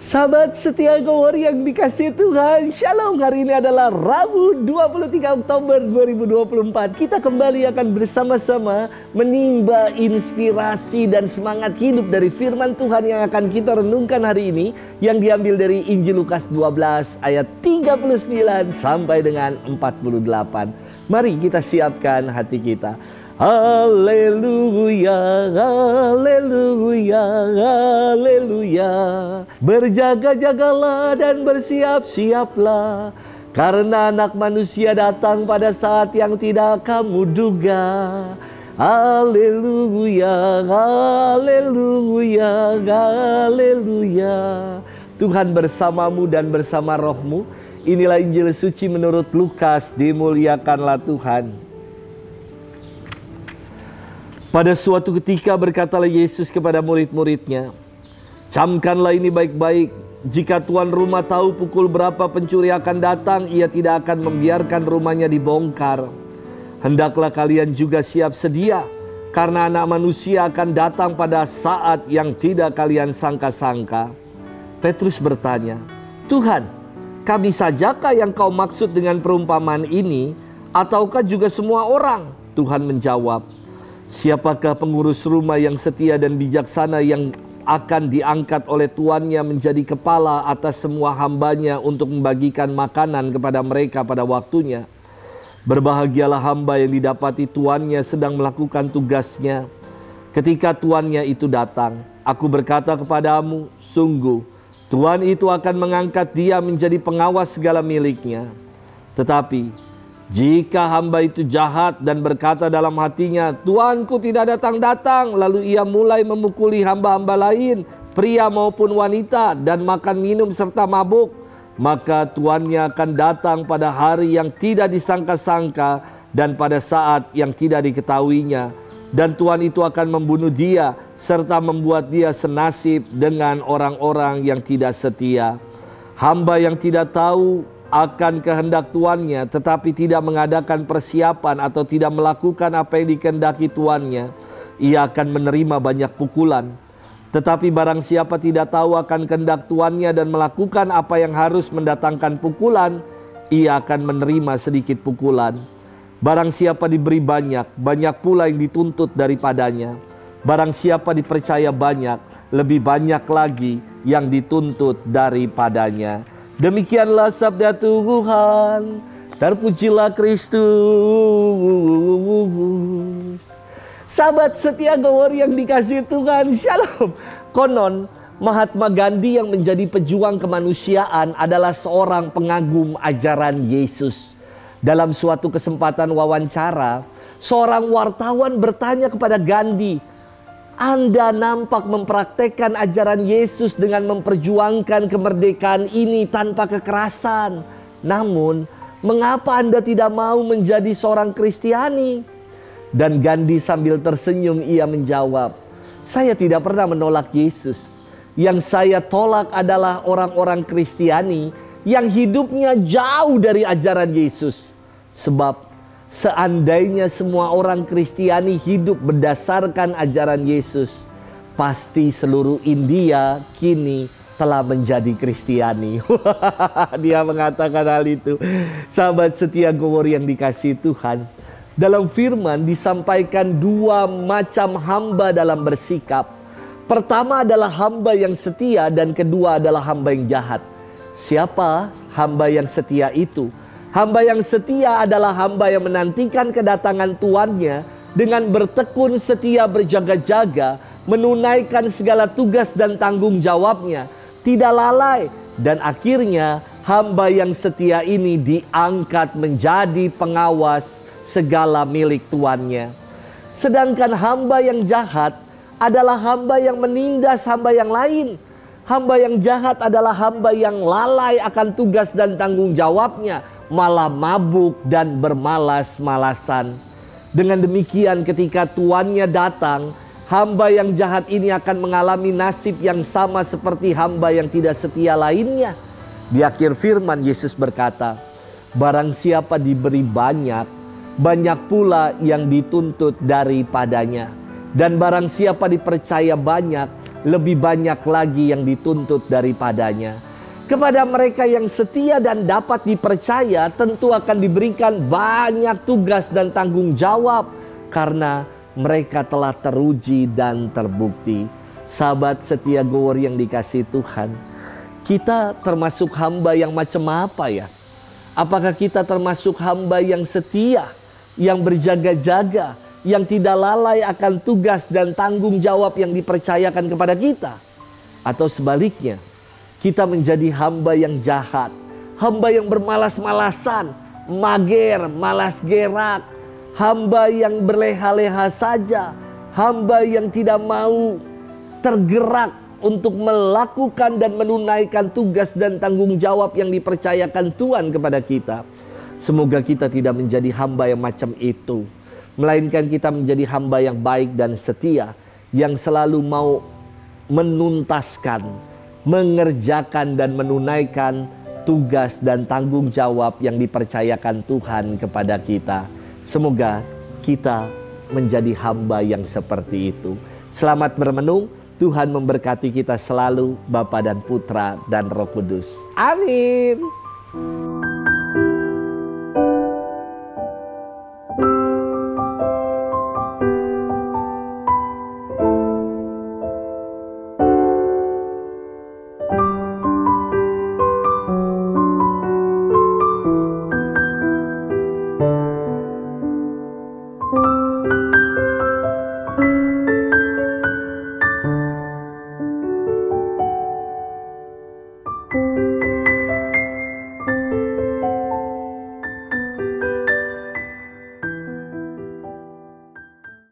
Sahabat setia Go Warrior yang dikasihi Tuhan, Shalom. Hari ini adalah Rabu 23 Oktober 2024. Kita kembali akan bersama-sama menimba inspirasi dan semangat hidup dari firman Tuhan yang akan kita renungkan hari ini, yang diambil dari Injil Lukas 12 ayat 39 sampai dengan 48. Mari kita siapkan hati kita. Haleluya, haleluya, haleluya. Berjaga-jagalah dan bersiap-siaplah, karena Anak Manusia datang pada saat yang tidak kamu duga. Haleluya, haleluya, haleluya. Tuhan bersamamu dan bersama rohmu. Inilah Injil suci menurut Lukas. Dimuliakanlah Tuhan. Pada suatu ketika berkatalah Yesus kepada murid-muridnya, "Camkanlah ini baik-baik. Jika tuan rumah tahu pukul berapa pencuri akan datang, ia tidak akan membiarkan rumahnya dibongkar. Hendaklah kalian juga siap sedia, karena Anak Manusia akan datang pada saat yang tidak kalian sangka-sangka." Petrus bertanya, "Tuhan, kami sajakah yang kau maksud dengan perumpamaan ini, ataukah juga semua orang?" Tuhan menjawab, "Siapakah pengurus rumah yang setia dan bijaksana yang akan diangkat oleh tuannya menjadi kepala atas semua hambanya untuk membagikan makanan kepada mereka pada waktunya? Berbahagialah hamba yang didapati tuannya sedang melakukan tugasnya ketika tuannya itu datang. Aku berkata kepadamu, sungguh tuan itu akan mengangkat dia menjadi pengawas segala miliknya. Tetapi jika hamba itu jahat dan berkata dalam hatinya, tuanku tidak datang-datang, lalu ia mulai memukuli hamba-hamba lain, pria maupun wanita, dan makan minum serta mabuk, maka tuannya akan datang pada hari yang tidak disangka-sangka dan pada saat yang tidak diketahuinya. Dan tuan itu akan membunuh dia, serta membuat dia senasib dengan orang-orang yang tidak setia. Hamba yang tidak tahu akan kehendak tuannya, tetapi tidak mengadakan persiapan atau tidak melakukan apa yang dikehendaki tuannya, ia akan menerima banyak pukulan. Tetapi barang siapa tidak tahu akan kehendak tuannya dan melakukan apa yang harus mendatangkan pukulan, ia akan menerima sedikit pukulan. Barang siapa diberi banyak, banyak pula yang dituntut daripadanya. Barang siapa dipercaya banyak, lebih banyak lagi yang dituntut daripadanya." Demikianlah sabda Tuhan. Terpujilah Kristus. Sahabat setia Go Warrior yang dikasihi Tuhan, Shalom. Konon Mahatma Gandhi yang menjadi pejuang kemanusiaan adalah seorang pengagum ajaran Yesus. Dalam suatu kesempatan wawancara, seorang wartawan bertanya kepada Gandhi, "Anda nampak mempraktekkan ajaran Yesus dengan memperjuangkan kemerdekaan ini tanpa kekerasan. Namun, mengapa Anda tidak mau menjadi seorang Kristiani?" Dan Gandhi sambil tersenyum ia menjawab, "Saya tidak pernah menolak Yesus. Yang saya tolak adalah orang-orang Kristiani yang hidupnya jauh dari ajaran Yesus. Sebab seandainya semua orang Kristiani hidup berdasarkan ajaran Yesus, pasti seluruh India kini telah menjadi Kristiani." Dia mengatakan hal itu. Sahabat setia Go Warrior yang dikasihi Tuhan, dalam firman disampaikan dua macam hamba dalam bersikap. Pertama adalah hamba yang setia dan kedua adalah hamba yang jahat. Siapa hamba yang setia itu? Hamba yang setia adalah hamba yang menantikan kedatangan tuannya dengan bertekun setia berjaga-jaga, menunaikan segala tugas dan tanggung jawabnya, tidak lalai, dan akhirnya hamba yang setia ini diangkat menjadi pengawas segala milik tuannya. Sedangkan hamba yang jahat adalah hamba yang menindas hamba yang lain. Hamba yang jahat adalah hamba yang lalai akan tugas dan tanggung jawabnya, malah mabuk dan bermalas-malasan. Dengan demikian ketika tuannya datang, hamba yang jahat ini akan mengalami nasib yang sama seperti hamba yang tidak setia lainnya. Di akhir firman Yesus berkata, "Barang siapa diberi banyak, banyak pula yang dituntut daripadanya. Dan barang siapa dipercaya banyak, lebih banyak lagi yang dituntut daripadanya. Kepada mereka yang setia dan dapat dipercaya, tentu akan diberikan banyak tugas dan tanggung jawab karena mereka telah teruji dan terbukti. Sahabat setia Gower yang dikasihi Tuhan, kita termasuk hamba yang macam apa ya? Apakah kita termasuk hamba yang setia, yang berjaga-jaga, yang tidak lalai akan tugas dan tanggung jawab yang dipercayakan kepada kita? Atau sebaliknya, kita menjadi hamba yang jahat, hamba yang bermalas-malasan, mager, malas gerak, hamba yang berleha-leha saja, hamba yang tidak mau tergerak untuk melakukan dan menunaikan tugas dan tanggung jawab yang dipercayakan Tuhan kepada kita. Semoga kita tidak menjadi hamba yang macam itu, melainkan kita menjadi hamba yang baik dan setia, yang selalu mau menuntaskan, mengerjakan dan menunaikan tugas dan tanggung jawab yang dipercayakan Tuhan kepada kita. Semoga kita menjadi hamba yang seperti itu. Selamat bermenung. Tuhan memberkati kita selalu, Bapa dan Putra dan Roh Kudus. Amin.